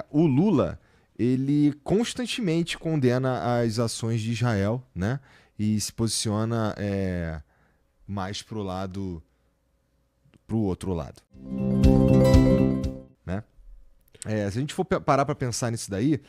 O Lula, ele constantemente condena as ações de Israel, né? E se posiciona mais pro outro lado, né? Se a gente for parar para pensar nisso daí,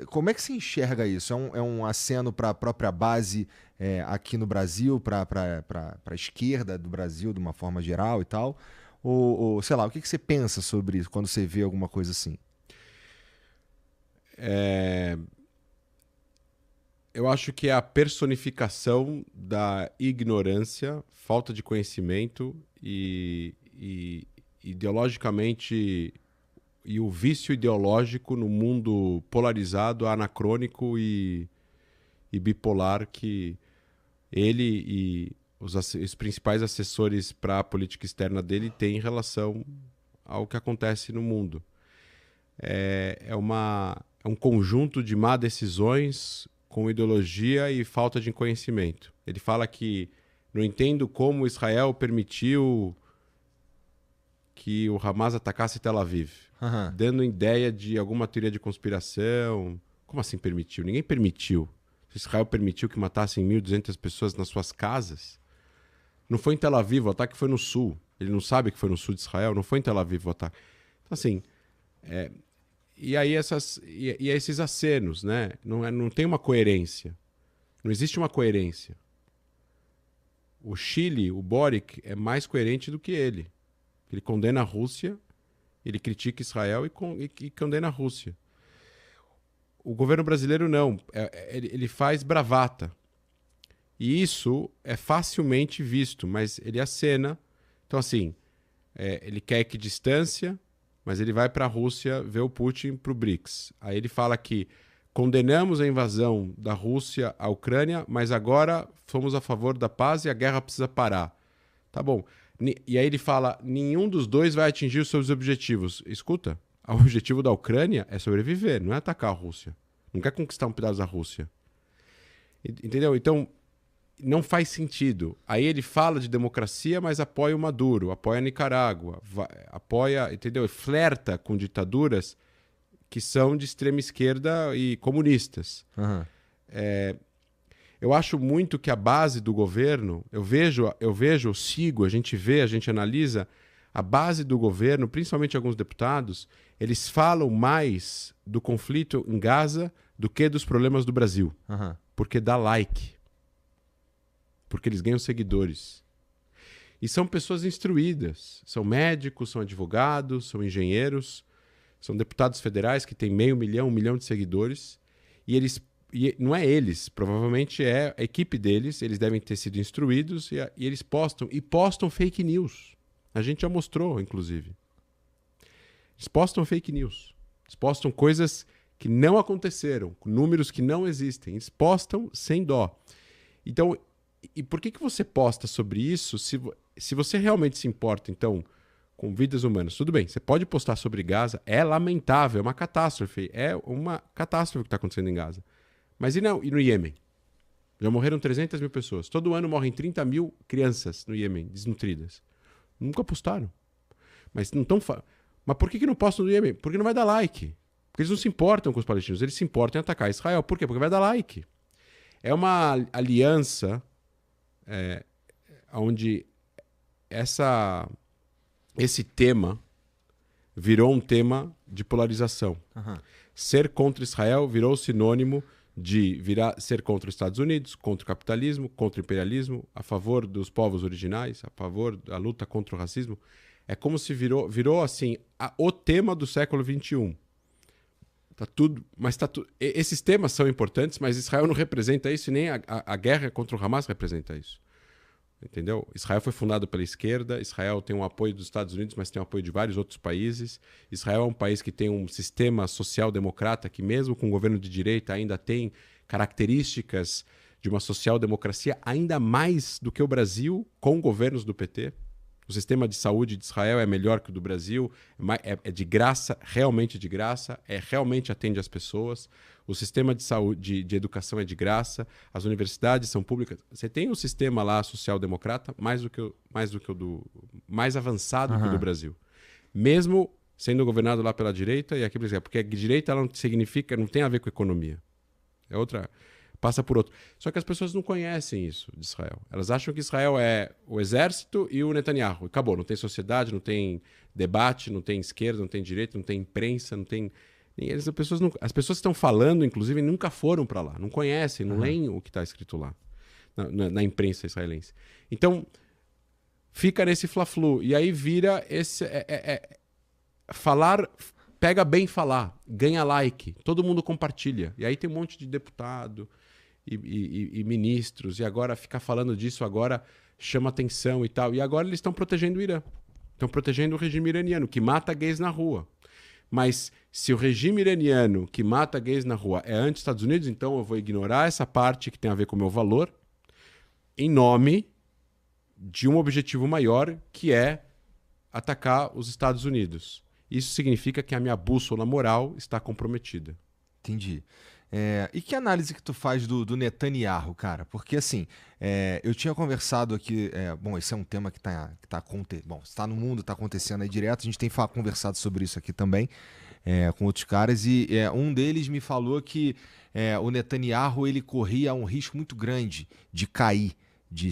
como é que você enxerga isso? É um aceno para a própria base aqui no Brasil, para a esquerda do Brasil, de uma forma geral e tal? Ou sei lá, o que você pensa sobre isso quando você vê alguma coisa assim? Eu acho que é a personificação da ignorância, falta de conhecimento e ideologicamente e o vício ideológico no mundo polarizado, anacrônico e bipolar que ele e os principais assessores para a política externa dele têm em relação ao que acontece no mundo. É um conjunto de má decisões com ideologia e falta de conhecimento. Ele fala que não entendo como Israel permitiu que o Hamas atacasse Tel Aviv, Aham. dando ideia de alguma teoria de conspiração. Como assim permitiu? Ninguém permitiu. Se Israel permitiu que matassem 1.200 pessoas nas suas casas, não foi em Tel Aviv, o ataque foi no sul. Ele não sabe que foi no sul de Israel, não foi em Tel Aviv o ataque. Então, assim, e aí esses acenos, né? Não tem uma coerência. Não existe uma coerência. O Chile, o Boric, é mais coerente do que ele. Ele condena a Rússia, ele critica Israel e condena a Rússia. O governo brasileiro não. Ele faz bravata. E isso é facilmente visto, mas ele acena. Então, assim, ele quer equidistância, mas ele vai para a Rússia ver o Putin para o BRICS. Aí ele fala que condenamos a invasão da Rússia à Ucrânia, mas agora somos a favor da paz e a guerra precisa parar. Tá bom. E aí ele fala, nenhum dos dois vai atingir os seus objetivos. Escuta, o objetivo da Ucrânia é sobreviver, não é atacar a Rússia. Não quer conquistar um pedaço da Rússia. Entendeu? Então, não faz sentido. Aí ele fala de democracia, mas apoia o Maduro, apoia a Nicarágua, apoia, entendeu? Flerta com ditaduras que são de extrema esquerda e comunistas. Aham. Eu acho muito que a base do governo, eu sigo, a gente analisa a base do governo, principalmente alguns deputados, eles falam mais do conflito em Gaza do que dos problemas do Brasil. Aham. Porque dá like. Porque eles ganham seguidores. E são pessoas instruídas. São médicos, são advogados, são engenheiros, são deputados federais que têm 500 mil, 1 milhão de seguidores. E não é eles, provavelmente é a equipe deles, eles devem ter sido instruídos e eles postam fake news. A gente já mostrou, inclusive. Eles postam fake news. Eles postam coisas que não aconteceram, números que não existem. Eles postam sem dó. Então, e por que você posta sobre isso se você realmente se importa, então, com vidas humanas? Tudo bem, você pode postar sobre Gaza, é lamentável, é uma catástrofe. É uma catástrofe o que está acontecendo em Gaza. Mas e no Iêmen? Já morreram 300 mil pessoas. Todo ano morrem 30 mil crianças no Iêmen, desnutridas. Nunca postaram. Mas não tão Mas por que não postam no Iêmen? Porque não vai dar like. Porque eles não se importam com os palestinos. Eles se importam em atacar Israel. Por quê? Porque vai dar like. É uma aliança onde esse tema virou um tema de polarização. Aham. Ser contra Israel virou sinônimo de ser contra os Estados Unidos, contra o capitalismo, contra o imperialismo, a favor dos povos originais, a favor da luta contra o racismo. É como se virou assim, o tema do século XXI. Tá tudo, mas esses temas são importantes, mas Israel não representa isso e nem a guerra contra o Hamas representa isso. Entendeu? Israel foi fundado pela esquerda, Israel tem um apoio dos Estados Unidos, mas tem um apoio de vários outros países. Israel é um país que tem um sistema social-democrata que, mesmo com um governo de direita, ainda tem características de uma social-democracia ainda mais do que o Brasil com governos do PT. O sistema de saúde de Israel é melhor que o do Brasil, é de graça, realmente de graça, realmente atende as pessoas. O sistema de saúde, de educação é de graça, as universidades são públicas. Você tem um sistema lá social-democrata mais avançado que o do Brasil. Mesmo sendo governado lá pela direita e aqui por exemplo, porque a direita ela não significa, não tem a ver com economia. É outra, passa por outro. Só que as pessoas não conhecem isso de Israel. Elas acham que Israel é o exército e o Netanyahu. Acabou, não tem sociedade, não tem debate, não tem esquerda, não tem direita, não tem imprensa, não tem... As pessoas que estão falando, inclusive, nunca foram para lá, não conhecem, não leem o que está escrito lá, na imprensa israelense. Então, fica nesse fla-flu. E aí vira esse... falar, pega bem falar, ganha like, todo mundo compartilha. E aí tem um monte de deputado e ministros, e agora ficar falando disso agora chama atenção e tal. E agora eles estão protegendo o Irã. Estão protegendo o regime iraniano, que mata gays na rua. Mas se o regime iraniano que mata gays na rua é anti-Estados Unidos, então eu vou ignorar essa parte que tem a ver com o meu valor em nome de um objetivo maior, que é atacar os Estados Unidos. Isso significa que a minha bússola moral está comprometida. Entendi. E que análise que tu faz do Netanyahu, cara? Porque assim, eu tinha conversado aqui, bom, esse é um tema que está no mundo, está acontecendo aí direto, a gente tem conversado sobre isso aqui também, com outros caras, e um deles me falou que o Netanyahu ele corria um risco muito grande de cair, de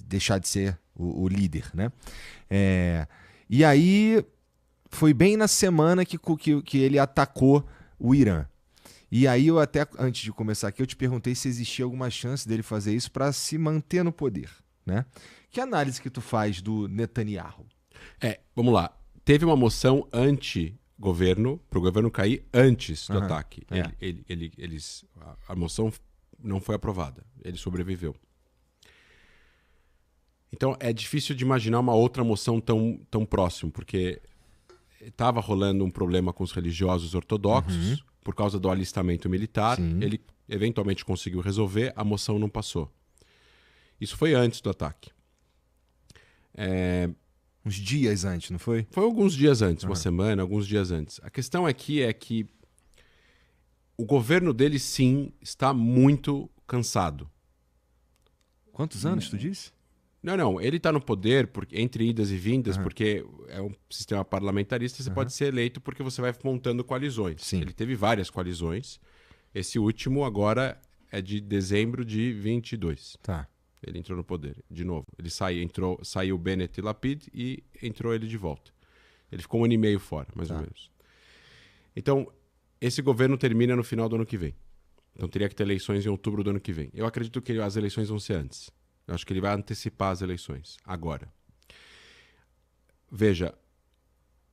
deixar de ser o líder, né? E aí foi bem na semana que ele atacou o Irã. E aí eu até, antes de começar aqui, eu te perguntei se existia alguma chance dele fazer isso para se manter no poder, né? Que análise que tu faz do Netanyahu? Vamos lá. Teve uma moção anti-governo, para o governo cair antes do ataque. A moção não foi aprovada. Ele sobreviveu. Então é difícil de imaginar uma outra moção tão próximo, porque estava rolando um problema com os religiosos ortodoxos, por causa do alistamento militar. Sim. Ele eventualmente conseguiu resolver, a moção não passou. Isso foi antes do ataque. Uns dias antes, não foi? Foi alguns dias antes, uma semana, alguns dias antes. A questão aqui é que o governo dele, sim, está muito cansado. Quantos anos tu disse? Não, ele está no poder entre idas e vindas, porque é um sistema parlamentarista, você pode ser eleito porque você vai montando coalizões. Sim. Ele teve várias coalizões. Esse último agora é de dezembro de 22. Tá. Ele entrou no poder, de novo. Ele saiu Bennett e Lapid e entrou ele de volta. Ele ficou 1 ano e meio fora, mais ou menos. Então, esse governo termina no final do ano que vem. Então teria que ter eleições em outubro do ano que vem. Eu acredito que as eleições vão ser antes. Eu acho que ele vai antecipar as eleições, agora. Veja,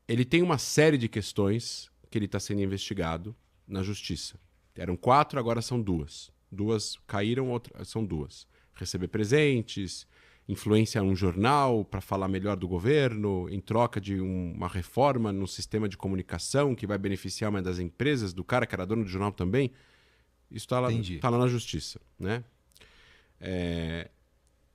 ele tem uma série de questões que ele está sendo investigado na justiça. Eram 4, agora são 2. 2 caíram, são 2. Receber presentes, influência num jornal para falar melhor do governo, em troca de uma reforma no sistema de comunicação que vai beneficiar uma das empresas, do cara que era dono do jornal também. Isso está lá na justiça, né?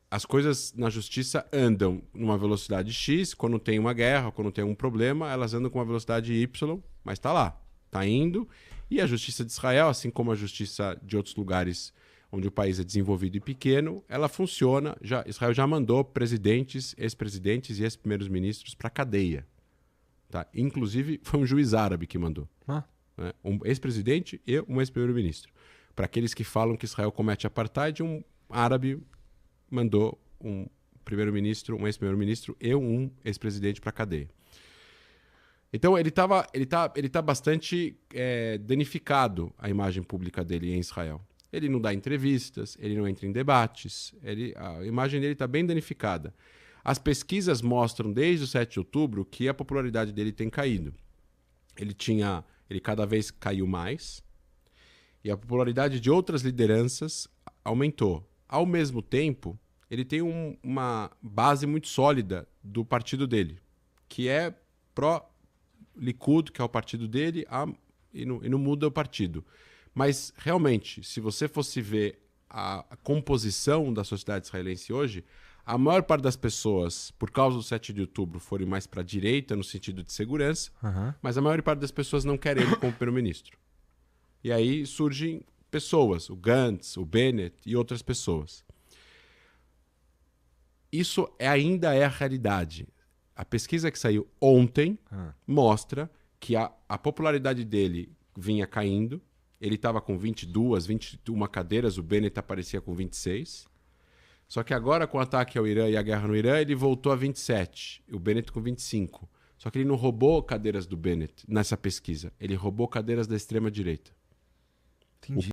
As coisas na justiça andam numa velocidade X, quando tem uma guerra, quando tem um problema, elas andam com uma velocidade Y, mas está lá, está indo. E a justiça de Israel, assim como a justiça de outros lugares onde o país é desenvolvido e pequeno, ela funciona. Israel já mandou presidentes, ex-presidentes e ex-primeiros ministros para a cadeia. Tá? Inclusive, foi um juiz árabe que mandou. Né? Um ex-presidente e um ex-primeiro-ministro. Para aqueles que falam que Israel comete apartheid, um árabe mandou um primeiro-ministro, um ex-primeiro-ministro e um ex-presidente para a cadeia. Então ele tá bastante danificado, a imagem pública dele em Israel. Ele não dá entrevistas, ele não entra em debates, a imagem dele está bem danificada. As pesquisas mostram desde o 7 de outubro que a popularidade dele tem caído. Ele cada vez caiu mais e a popularidade de outras lideranças aumentou. Ao mesmo tempo, ele tem uma base muito sólida do partido dele, que é pró-Likud, que é o partido dele, e não muda o partido. Mas, realmente, se você fosse ver a composição da sociedade israelense hoje, a maior parte das pessoas, por causa do 7 de outubro, foram mais para a direita, no sentido de segurança, mas a maior parte das pessoas não quer ele como primeiro-ministro. E aí surgem pessoas, o Gantz, o Bennett e outras pessoas. Isso ainda é a realidade. A pesquisa que saiu ontem Ah. mostra que a popularidade dele vinha caindo. Ele estava com 22, 21 cadeiras, o Bennett aparecia com 26. Só que agora, com o ataque ao Irã e a guerra no Irã, ele voltou a 27, o Bennett com 25. Só que ele não roubou cadeiras do Bennett nessa pesquisa. Ele roubou cadeiras da extrema-direita. Entendi.